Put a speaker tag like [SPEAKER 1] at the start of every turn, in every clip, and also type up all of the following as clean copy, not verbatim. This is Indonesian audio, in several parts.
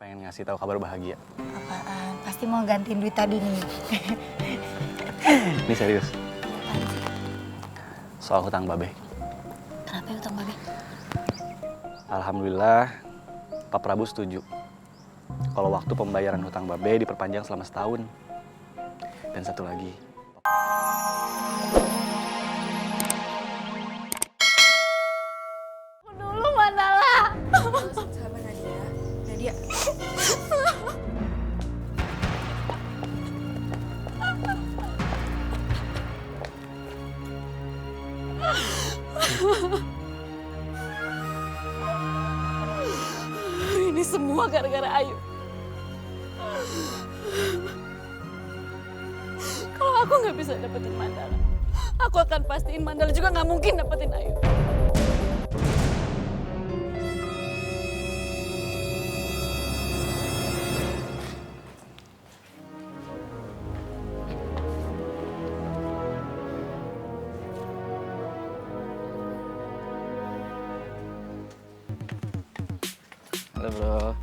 [SPEAKER 1] pengen ngasih tahu kabar bahagia.
[SPEAKER 2] Apaan? Pasti mau gantiin duit tadi nih.
[SPEAKER 1] Ini serius. Soal hutang Babe.
[SPEAKER 2] Kenapa ya hutang Babe?
[SPEAKER 1] Alhamdulillah, Pak Prabu setuju. Kalau waktu pembayaran hutang Babe diperpanjang selama setahun. Dan satu lagi.
[SPEAKER 2] Dulu Mandala.
[SPEAKER 3] Sabar Nadia. Nadia.
[SPEAKER 2] Ini semua gara-gara Ayu. Kalau aku nggak bisa dapetin Mandala, aku akan pastiin Mandala juga nggak mungkin dapetin Ayu.
[SPEAKER 4] Halo bro,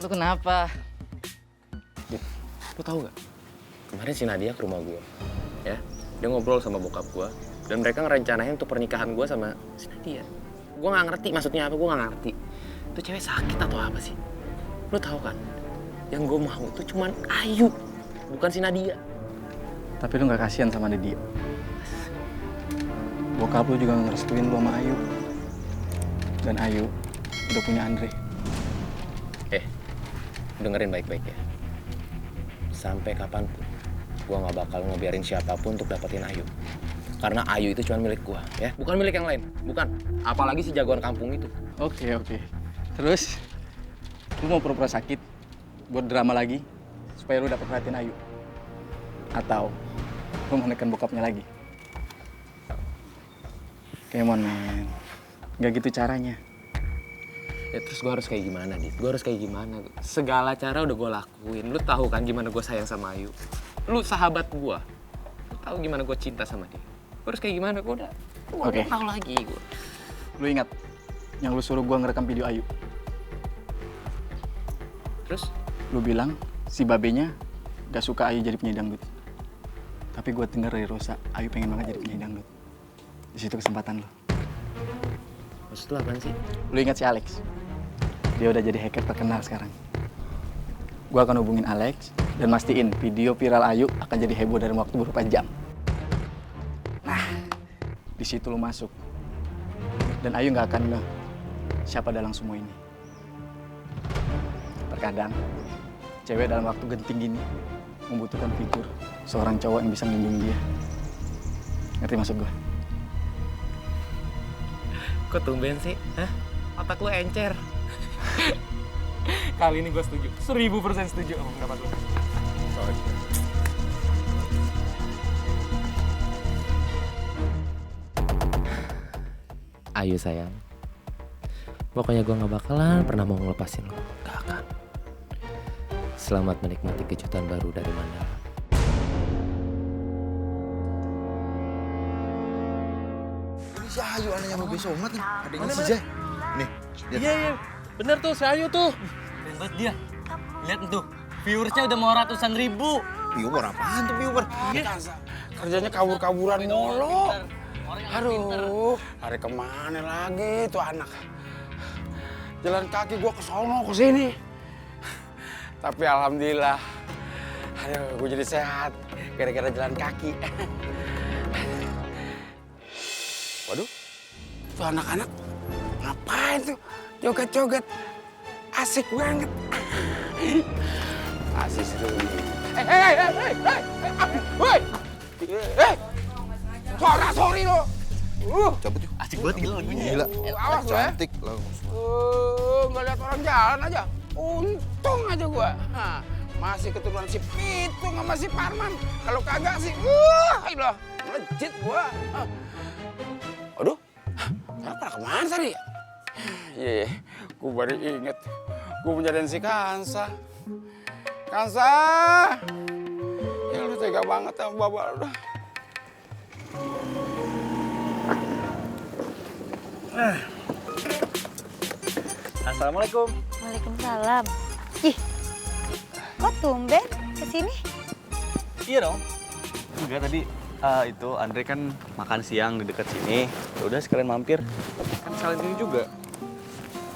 [SPEAKER 4] lu kenapa?
[SPEAKER 5] Lu tahu gak? Kemarin si Nadia ke rumah gue, ya. Dia ngobrol sama bokap gue, dan mereka ngerencanain untuk pernikahan gue sama si Nadia. Gue nggak ngerti maksudnya apa, gue nggak ngerti. Itu cewek sakit atau apa sih? Lu tahu kan? Yang gue mau itu cuman Ayu, bukan si Nadia.
[SPEAKER 1] Tapi lu gak kasihan sama Nadia. Bokap lu juga ngerestuin lu sama Ayu. Dan Ayu udah punya Andre.
[SPEAKER 5] Dengerin baik-baik ya. Sampai kapanpun, gue nggak bakal ngebiarin siapapun untuk dapetin Ayu. Karena Ayu itu cuma milik gue, ya. Bukan milik yang lain, bukan. Apalagi si jagoan kampung itu.
[SPEAKER 1] Oke. Terus, lu mau pura-pura sakit buat drama lagi supaya lu dapet perhatian Ayu? Atau lu mau neken bokapnya lagi? Come on, man. Gak gitu caranya.
[SPEAKER 5] Ya terus gue harus kayak gimana, Dit? Gue harus kayak gimana? Segala cara udah gue lakuin. Lu tahu kan gimana gue sayang sama Ayu? Lu sahabat gue. Lu tahu gimana gue cinta sama dia. Gue harus kayak gimana? Gue udah
[SPEAKER 1] Oke.
[SPEAKER 5] tahu lagi gue.
[SPEAKER 1] Lu ingat yang lu suruh gua ngerekam video Ayu?
[SPEAKER 5] Terus?
[SPEAKER 1] Lu bilang si babenya gak suka Ayu jadi penyanyi dangdut. Tapi gua denger dari Rosa, Ayu pengen banget jadi penyanyi dangdut. Di situ kesempatan lu.
[SPEAKER 5] Maksud lu apaan sih?
[SPEAKER 1] Lu ingat si Alex? Dia udah jadi hacker terkenal sekarang. Gua akan hubungin Alex dan mastiin video viral Ayu akan jadi heboh dalam waktu beberapa jam. Nah, di situ lu masuk. Dan Ayu nggak akan ngeh siapa dalam semua ini. Terkadang, cewek dalam waktu genting gini membutuhkan figur seorang cowok yang bisa melindungi dia. Ngerti maksud gua?
[SPEAKER 5] Kok tumben sih? Hah? Otak lu encer. Kali ini gue setuju. 1000% setuju sama pendapat lu. Sorry. Ayo sayang. Pokoknya gue gak bakalan pernah mau ngelepasin lo. Gak akan. Selamat menikmati kejutan baru dari Mandala.
[SPEAKER 6] Ini si Ayu anaknya Babe Somad nih. Adanya si Jai. Nih, lihat.
[SPEAKER 4] Iya, bener tuh si Ayu tuh. Keren banget dia. Lihat tuh, viewersnya udah mau ratusan ribu.
[SPEAKER 6] Viewer apaan tuh viewer?
[SPEAKER 7] Kerjanya kabur-kaburan mulu. Aduh, hari kemana lagi tuh anak? Jalan kaki gua ke sono ke sini. Tapi alhamdulillah, aduh, gua jadi sehat gara-gara jalan kaki. Waduh, tuh anak-anak ngapain tuh? Joget-joget, asik banget. Asik tuh. Woi! Sorry lo.
[SPEAKER 6] Cabut yuk.
[SPEAKER 4] Asik banget gila lagunya.
[SPEAKER 6] Gila.
[SPEAKER 7] Awas lo ya.
[SPEAKER 6] Cantik lah.
[SPEAKER 7] Nggak lihat orang jalan aja. Untung aja gua. Hah, masih keturunan si Pitung sama si Parman. Kalau kagak sih, ilah, melejit gua. Aduh, pada kemana tadi? Iya, gua baru inget. Gua menjadikan si Kansa. Kansa! Ya lu tega banget sama bapak lu dah.
[SPEAKER 4] Kansa
[SPEAKER 8] Assalamualaikum.
[SPEAKER 9] Waalaikumsalam. Ih, kok tumben kesini?
[SPEAKER 8] Iya dong. Enggak tadi itu Andre kan makan siang di dekat sini. Ya udah sekalian mampir. Kan sekalian ini juga.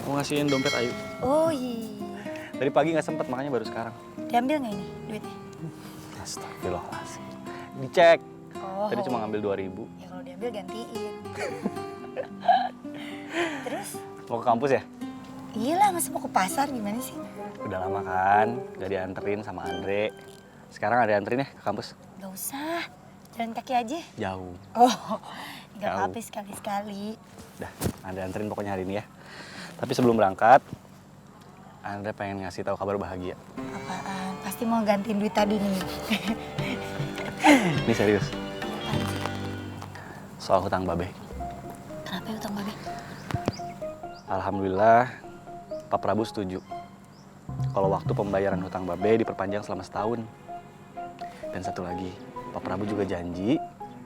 [SPEAKER 8] Mau ngasihin dompet Ayu.
[SPEAKER 9] Oh iya.
[SPEAKER 8] Dari pagi nggak sempet, makanya baru sekarang.
[SPEAKER 9] Diambil nggak ini duitnya?
[SPEAKER 8] Astagfirullahaladzim. Dicek.
[SPEAKER 9] Oh.
[SPEAKER 8] Tadi cuma ngambil 2.000.
[SPEAKER 9] Ya kalau diambil gantiin. Terus?
[SPEAKER 8] Mau ke kampus ya?
[SPEAKER 9] Iya lah, masa mau ke pasar gimana sih?
[SPEAKER 8] Udah lama kan, gak dianterin sama Andre. Sekarang ada anterin ya ke kampus?
[SPEAKER 9] Gak usah, jalan kaki aja.
[SPEAKER 8] Jauh.
[SPEAKER 9] Oh, gak
[SPEAKER 8] Jauh.
[SPEAKER 9] apa-apa sekali-sekali.
[SPEAKER 8] Udah, Andre anterin pokoknya hari ini ya. Tapi sebelum berangkat, Andre pengen ngasih tahu kabar bahagia.
[SPEAKER 9] Apaan? Pasti mau gantiin duit tadi nih.
[SPEAKER 8] Ini serius. Soal hutang Babe.
[SPEAKER 9] Kenapa ya utang Babe?
[SPEAKER 8] Alhamdulillah, Pak Prabu setuju. Kalau waktu pembayaran hutang Babe diperpanjang selama setahun. Dan satu lagi, Pak Prabu juga janji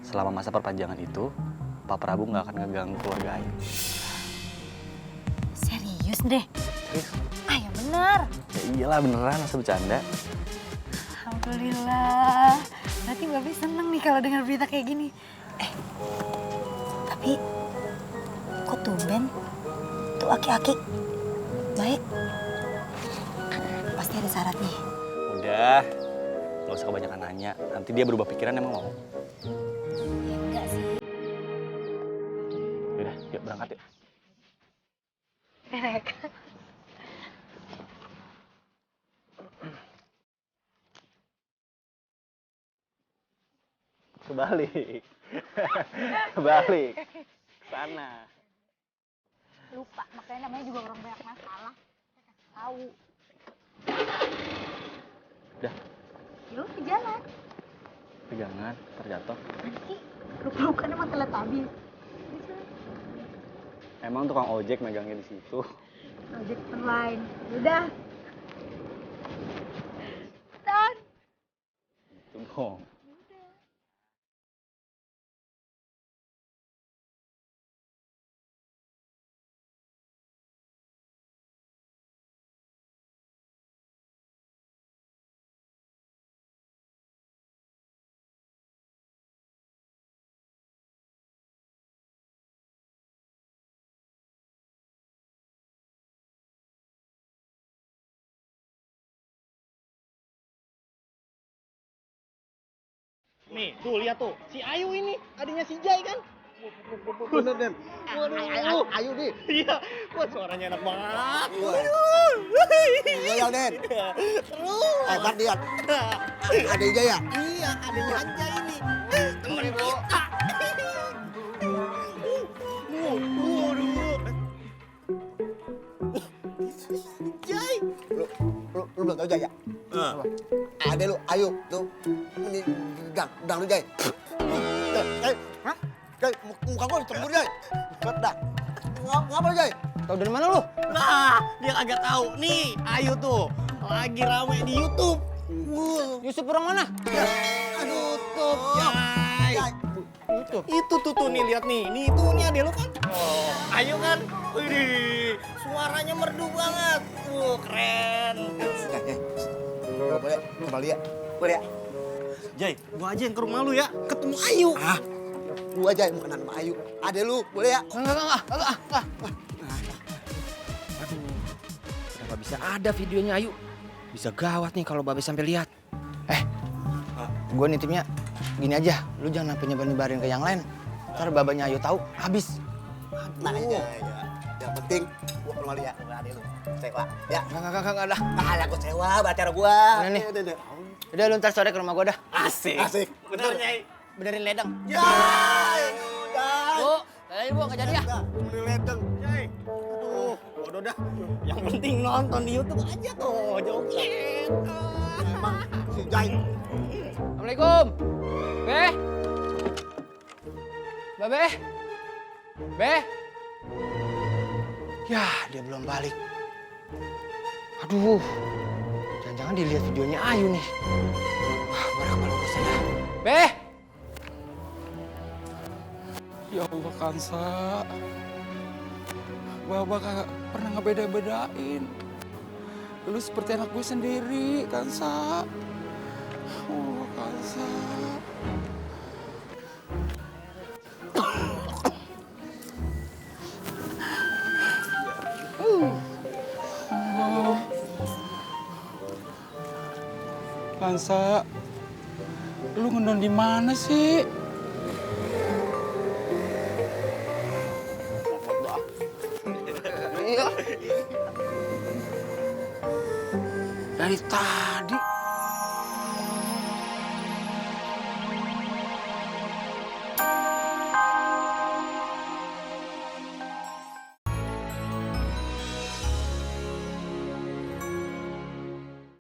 [SPEAKER 8] selama masa perpanjangan itu, Pak Prabu nggak akan ngeganggu keluarga Ayu.
[SPEAKER 9] Serius deh?
[SPEAKER 8] Serius?
[SPEAKER 9] Ah ya bener.
[SPEAKER 8] Ya iyalah beneran, masa bercanda.
[SPEAKER 9] Alhamdulillah. Berarti Babe seneng nih kalau dengar berita kayak gini. Tapi kok tumben tuh aki-aki baik? Pasti ada syaratnya.
[SPEAKER 8] Udah, nggak usah kebanyakan nanya. Nanti dia berubah pikiran emang mau.
[SPEAKER 9] Ya enggak sih.
[SPEAKER 8] Udah, yuk berangkat yuk. Kebalik. Kebalik. Sana.
[SPEAKER 9] Lupa, makanya namanya juga orang banyak masalah. Saya kasih tahu.
[SPEAKER 8] Udah,
[SPEAKER 9] Yuk ke jalan.
[SPEAKER 8] pegangan, terjatuh.
[SPEAKER 9] Nanti luka-lukanya mah teletabi.
[SPEAKER 8] Emang tukang ojek megangnya di situ.
[SPEAKER 9] Ojek online. Udah. Dan.
[SPEAKER 8] Itu dong.
[SPEAKER 4] Nih, tuh lihat tuh. Si Ayu ini adiknya si Jai kan?
[SPEAKER 6] Bener, Den. Ayu nih.
[SPEAKER 4] Iya. Wah, suaranya enak banget.
[SPEAKER 6] Iya, Den.
[SPEAKER 4] Terus.
[SPEAKER 6] Hebat dia. Adiknya ya?
[SPEAKER 4] Iya, adiknya aja ini. Temen kita. Jai.
[SPEAKER 6] Lu belum tau Jaya? Ada lu, Ayu, tuh. Ini dang lu Jay. Hah? Jay, muka gua cemburu Jay. Dah. Ngapa lu Jay?
[SPEAKER 4] Tahu dari mana lu? Nah, dia kagak tahu. Nih, Ayu tuh lagi rame di YouTube. Yusuf orang mana? YouTube, Jai. YouTube. Itu tuh nih lihat nih. Nih itunya dia lu kan? Oh, Ayu kan? Wih, suaranya merdu banget. Keren.
[SPEAKER 6] Boleh, kembali ya. Boleh ya?
[SPEAKER 4] Jai, gua aja yang ke rumah lu ya. Ketemu Ayu.
[SPEAKER 6] Lu aja yang mau kenal sama Ayu. Ada lu, boleh ya?
[SPEAKER 4] Enggak.
[SPEAKER 7] Kenapa bisa ada videonya Ayu? Bisa gawat nih kalau Babe sampai lihat. Gue nitipnya gini aja, lu jangan sampai nyebarin ke yang lain. Ntar babanya Ayu tahu, habis.
[SPEAKER 6] Nah aja ya. Yang penting gua kembali ya. Ada lu. Sewa. Ya.
[SPEAKER 7] Enggak dah.
[SPEAKER 6] Alah gua sewa acara gua.
[SPEAKER 7] Nah, nih. Udah lu ntar sore ke rumah gua dah.
[SPEAKER 4] Asik. Bener, Jai.
[SPEAKER 7] Benerin ledeng.
[SPEAKER 6] Ya.
[SPEAKER 7] Bu, kalian bu, nggak jadi ya?
[SPEAKER 6] Bener ledeng.
[SPEAKER 4] Jai. Aduh, bodoh dah. Yang penting nonton di YouTube aja tuh, joget.
[SPEAKER 6] Emang si Jai.
[SPEAKER 7] Assalamualaikum. Be. Babe. Be. Ya, dia belum balik. Aduh. Jangan-jangan dilihat videonya Ayu nih. Wah, barang malu bosan dah. Be.
[SPEAKER 10] Ya Allah, Kansa.
[SPEAKER 7] Baba kagak pernah ngebeda-bedain. Lu seperti anak gue sendiri, Kansa. Oh, Kansa. Kansa, lu ngendon di mana sih? Iya. Dari tadi